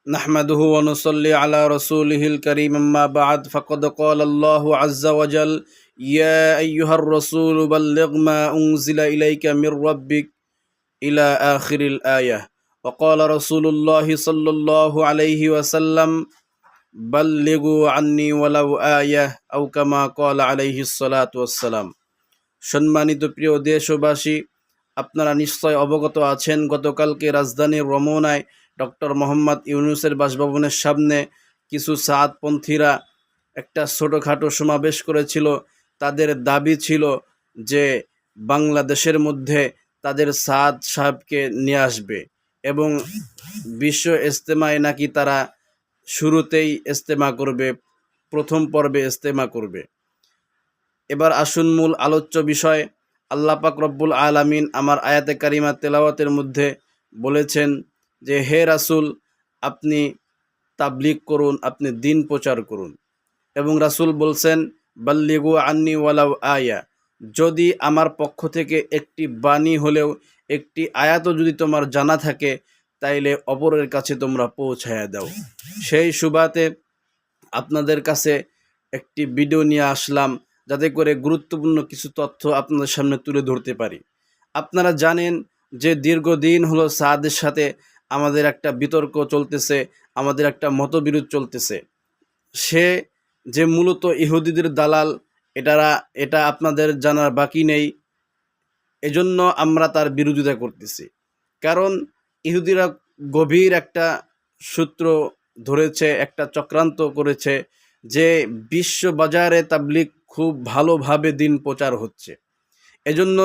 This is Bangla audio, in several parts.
نحمده ونصلي على رسوله الكريم أما بعد فقد قال الله عز وجل يا أيها الرسول بلغ ما أنزل إليك من ربك إلى آخر الآية وقال رسول الله صلى الله عليه وسلم بلغوا عني ولو آية أو كما قال عليه الصلاة والسلام সম্মানিত প্রিয় দেশবাসী, আপনারা নিশ্চয় অবগত আছেন গতকালকে রাজধানীর রমনায় ডক্টর মোহাম্মদ ইউনূসের বাসভবনের সামনে কিছু সাদপন্থীরা একটা ছোটোখাটো সমাবেশ করেছিল। তাদের দাবি ছিল যে বাংলাদেশের মধ্যে তাদের সাদ সাহেবকে নিয়ে আসবে এবং বিশ্ব ইজতেমায় নাকি তারা শুরুতেই ইজতেমা করবে, প্রথম পর্বে ইজতেমা করবে। এবার আসুন মূল আলোচ্য বিষয়। আল্লাহ পাক রব্বুল আলামিন আমার আয়াতে কারিমা তেলাওয়াতের মধ্যে বলেছেন যে হে রাসূল, আপনি তাবলীগ করুন, আপনি দিন প্রচার করুন। এবং রাসূল বলছেন বাল্লিগু আন্নি ওয়ালাউ আয়া, যদি আমার পক্ষ থেকে একটি বাণী হলেও, একটি আয়াতও যদি তোমার জানা থাকে, তাইলে অপরের কাছে তোমরা পৌঁছায়া দাও। সেই সুবাতে আপনাদের কাছে একটি ভিডিও নিয়ে আসলাম, যাতে করে গুরুত্বপূর্ণ কিছু তথ্য আপনাদের সামনে তুলে ধরতে পারি। আপনারা জানেন যে দীর্ঘদিন হলো সাদের সাথে আমাদের একটা বিতর্ক চলতেছে, আমাদের একটা মতবিরোধ চলতেছে। সে যে মূলত ইহুদিদের দালাল, এটা আপনাদের জানার বাকি নেই। এজন্য আমরা তার বিরোধিতা করতেছি। কারণ ইহুদিরা গভীর একটা সূত্র ধরেছে, একটা চক্রান্ত করেছে যে বিশ্ব বাজারে তাবলীগ খুব ভালোভাবে দিন প্রচার হচ্ছে। এজন্য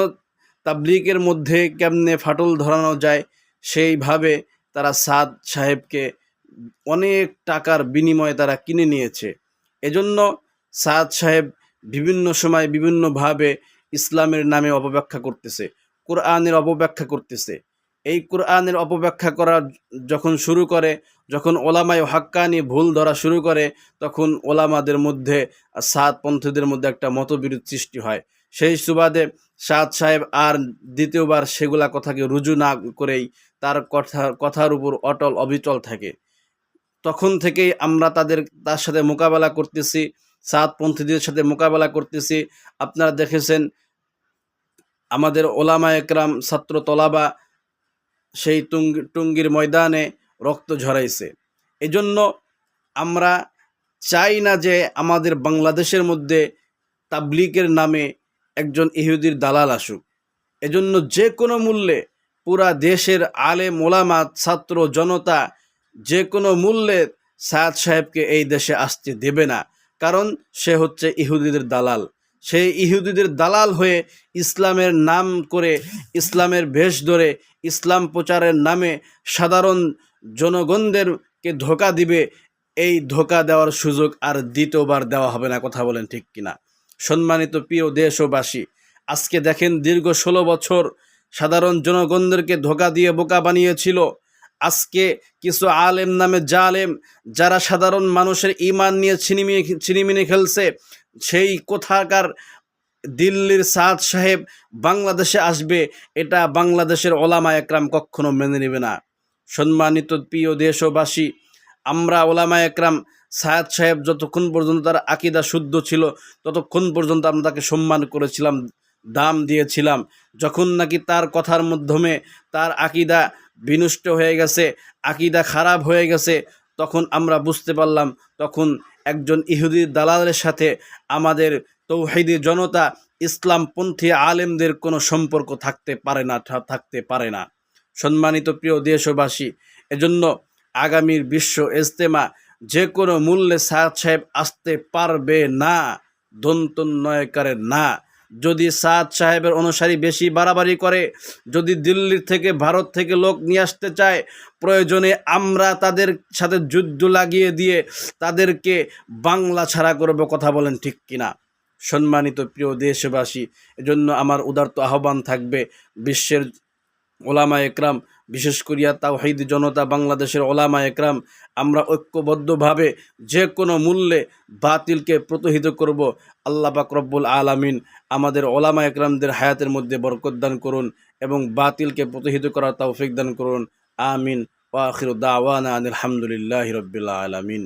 তাবলীগের মধ্যে কেমনে ফাটল ধরানো যায় সেইভাবে তারা সাদ সাহেবকে অনেক টাকার বিনিময়ে তারা কিনে নিয়েছে। এজন্য সাদ সাহেব বিভিন্ন সময় বিভিন্নভাবে ইসলামের নামে অপব্যাখ্যা করতেছে, কোরআনের অপব্যাখ্যা করতেছে। এই কোরআনের অপব্যাখ্যা করা যখন শুরু করে, যখন ওলামায়ে হাক্কানি ভুল ধরা শুরু করে, তখন ওলামাদের মধ্যে, সাদ পন্থীদের মধ্যে একটা মতবিরোধ সৃষ্টি হয়। সেই সুবাদে সাদ সাহেব আর দ্বিতীয়বার সেগুলা কথাকে রুজু না করেই তার কথার উপর অটল অবিচল থাকে। তখন থেকেই আমরা তার সাথে মোকাবেলা করতেছি, সাদপন্থীদের সাথে মোকাবেলা করতেছি। আপনারা দেখেছেন আমাদের ওলামায়ে কেরাম, ছাত্র তলাবা সেই টুঙ্গির ময়দানে রক্ত ঝরাইছে। এজন্য আমরা চাই না যে আমাদের বাংলাদেশের মধ্যে তাবলীগের নামে একজন ইহুদির দালাল আসুক। এজন্য যে কোনো মূল্যে পুরা দেশের আলেম ওলামা, ছাত্র জনতা যে কোনো মূল্যে সাদ সাহেবকে এই দেশে আসতে দেবে না। কারণ সে হচ্ছে ইহুদিদের দালাল। সেই ইহুদিদের দালাল হয়ে ইসলামের নাম করে, ইসলামের ভেষ ধরে, ইসলাম প্রচারের নামে সাধারণ জনগণদেরকে ধোঁকা দিবে। এই ধোঁকা দেওয়ার সুযোগ আর দ্বিতীয়বার দেওয়া হবে না। কথা বলেন ঠিক কিনা? সম্মানিত প্রিয় দেশবাসী, আজকে দেখেন দীর্ঘ 16 বছর সাধারণ জনগণদেরকে ধোঁকা দিয়ে বোকা বানিয়েছিল। আজকে কিছু আলেম নামে জালেম, যারা সাধারণ মানুষের ঈমান নিয়ে ছিনিমিনি খেলছে, সেই কোথাকার দিল্লির সাদ সাহেব বাংলাদেশে আসবে, এটা বাংলাদেশের ওলামায়ে একরাম কখনো মেনে নেবে না। সম্মানিত প্রিয় দেশবাসী, আমরা ওলামায়ে একরাম সাদ সাহেব যতক্ষণ পর্যন্ত তার আকীদা শুদ্ধ ছিল, ততক্ষণ পর্যন্ত আমরা তাকে সম্মান করেছিলাম, দাম দিয়েছিলাম। যখন নাকি তার কথার মাধ্যমে তার আকীদা বিনষ্ট হয়ে গেছে, আকীদা খারাপ হয়ে গেছে, তখন আমরা বুঝতে পারলাম তখন একজন ইহুদি দালালের সাথে আমাদের তৌহিদি জনতা, ইসলামপন্থী আলেমদের কোনো সম্পর্ক থাকতে পারে না। সম্মানিত প্রিয় দেশবাসী, এজন্য আগামীর বিশ্ব ইজতেমা যে কোনো মূল্যে সাদ সাহেব আসতে পারবে না, দন্তন্বয়কারের না। যদি সাদ সাহেবের অনুসারী বেশি বাড়াবাড়ি করে, যদি দিল্লির থেকে, ভারত থেকে লোক নিয়ে আসতে চায়, প্রয়োজনে আমরা তাদের সাথে যুদ্ধ লাগিয়ে দিয়ে তাদেরকে বাংলা ছাড়া করব। কথা বলেন ঠিক কিনা? সম্মানিত প্রিয় দেশবাসী, এজন্য আমার উদারত আহ্বান থাকবে বিশ্বের ওলামায়ে একরাম, বিশেষ করিয়া তাওহীদ জনতা, বাংলাদেশের ওলামায়ে একরাম, আমরা ঐক্যবদ্ধভাবে যে কোনো মূল্যে বাতিলকে প্রতিহত করব। আল্লাহ পাক রব্বুল আলামিন আমাদের ওলামায়ে একরামদের হায়াতের মধ্যে বরকত দান করুন এবং বাতিলকে প্রতিহত করার তৌফিক দান করুন। আমিন। ওয়া আখিরু দাওয়ানা আনিল হামদুলিল্লাহি রাব্বিল আলামিন।